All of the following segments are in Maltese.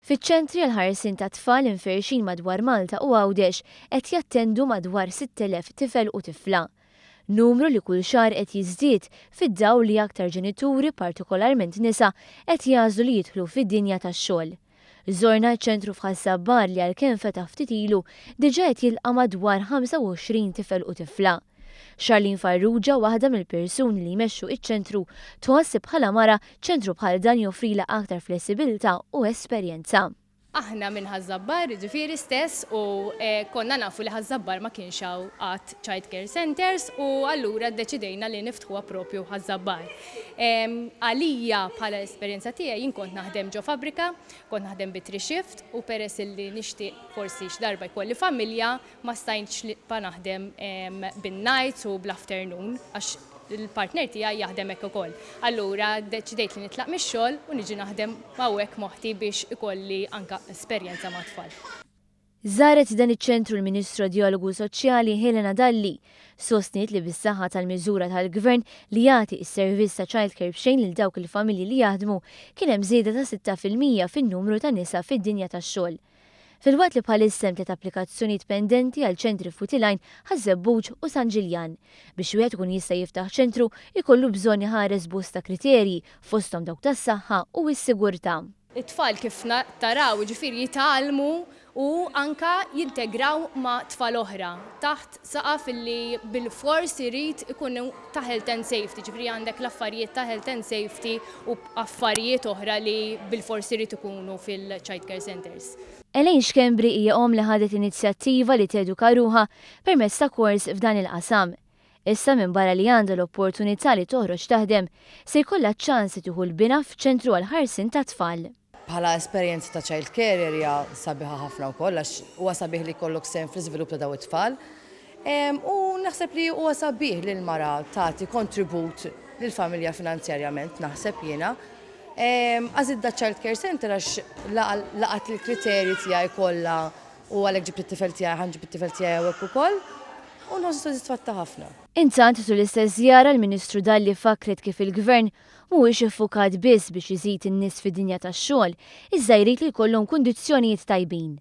Fiċ-ċentri għall-ħarsien ta' tfal infirxin madwar Malta u Għawdex qed jattendu madwar 6,000 tifel u tifla. Numru li kull xahar qed jiżdied fid-dawl li aktar ġenituri, partikolarment nisa, qed jażlu li jidħlu fid-dinja tax-xogħol. Żorna ċ-ċentru f'Ħassabbar li għalkemm fetaħ ftit ilu diġà qed jilqa' madwar 25 tifel u tifla. Charlene Farrugia, waħda mill-persuni li jmexxu iċ-ċentru, tħossib bħala mara ċentru bħal dan joffrila aktar flessibilità u esperjenza. Aħna minn Ħassabbar, ġifieri stess, u konna nafu li Ħassabbar ma kienx hawn għad child care centers u allura ddeċidejna li niftħuha propju Ħassabbar. Għalija bħala esperjenza tiegħi jien kont naħdem ġo fabbrika, kont naħdem bi shift u peress li nixtieq forsi x'darba jkolli familja ma stajtx li naħdem bin-nights u bl-afternoon għax il-partner tiegħi jaħdem hekk ukoll. Allura deċidejt li nitlaq mix-xogħol u niġi naħdem hawnhekk moħħti biex ikolli anke esperjenza ma' tfal. Żaret dan iċ-ċentru l-Ministru Dijalogu Soċjali Helena Dalli, sostniet li bis-saħħa tal-miżura tal-Gvern li jagħti s-servizz ta' child care b'xejn lil dawk il-familji li jaħdmu kien hemm żieda ta' 6% fin-numru ta' nisa fid-dinja tax-xogħol. Fil-waqt li bħalissa hemm 3 applikazzjonijiet pendenti għal ċentri Futilajn, Ħażebbuġ u San Ġiljan. Biex wieħed ikun jista' jiftaħ ċentru jkollu bżonn iħares bosta kriterji fosthom dawk tas-saħħa u s-sigurtà. It-tfal kif taraw ġifieri jitgħallmu u anka jintegraw ma' tfal oħra taħt saqaf li bil-fors irid ikunu ta' health and safety, ġifieri għandek l-affarijiet ta' health and safety u affarijiet oħra li bil-fors irid ikunu fil-child care centers. Elaine Xkembri hija li ħadet inizjattiva li teduka ruħha permezz ta' kors f'dan il-qasam. Issa minn barra li għandha l-opportunità li toħroġ taħdem se jkollha ċans tieħu l-bina f'ċentru għall-ħarsien ta' tfal. Bħala esperjenza ta' child care hija sabiħa ħafna wkoll għax huwa sabiħ li jkollok sehem fl-iżvilupp ta' daw it-tfal. U naħseb li huwa sabiħ li l-mara tagħti kontribut lill-familja finanzjarjament naħseb jiena. Għazidda child care center għax laqat il-kriterji tiegħi kollha u għalhekk ġibt it-tifel tiegħi ħanġib it-tifel tiegħi hekk ukoll u nħossu sodisfatta ħafna. Intant tul l-istess żjara l-Ministru Dalli fakret kif il-Gvern mhuwiex iffukat biss biex iżid in-nies fid-dinja tax-xogħol, iżda jrid li jkollhom kundizzjonijiet tajbin.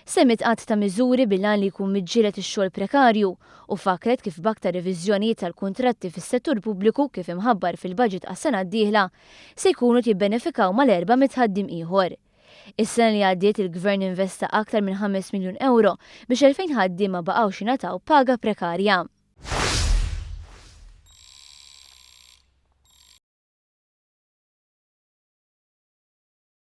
Semmit qatt ta' miżuri bil-għan li jkun miġġieled ix-xogħol prekarju u fakret kif b'aktar reviżjonijiet tal-kuntratti fis-settur pubbliku kif imħabbar fil-baġit għas-sena d-dieħla se jkunu jibbenefikaw mal-4 mitħaddim ieħor. Is-sena li għaddiet il-Gvern investa aktar minn 5 miljun euro biex 2000 ħaddiema baqgħux jingħataw paga prekarja.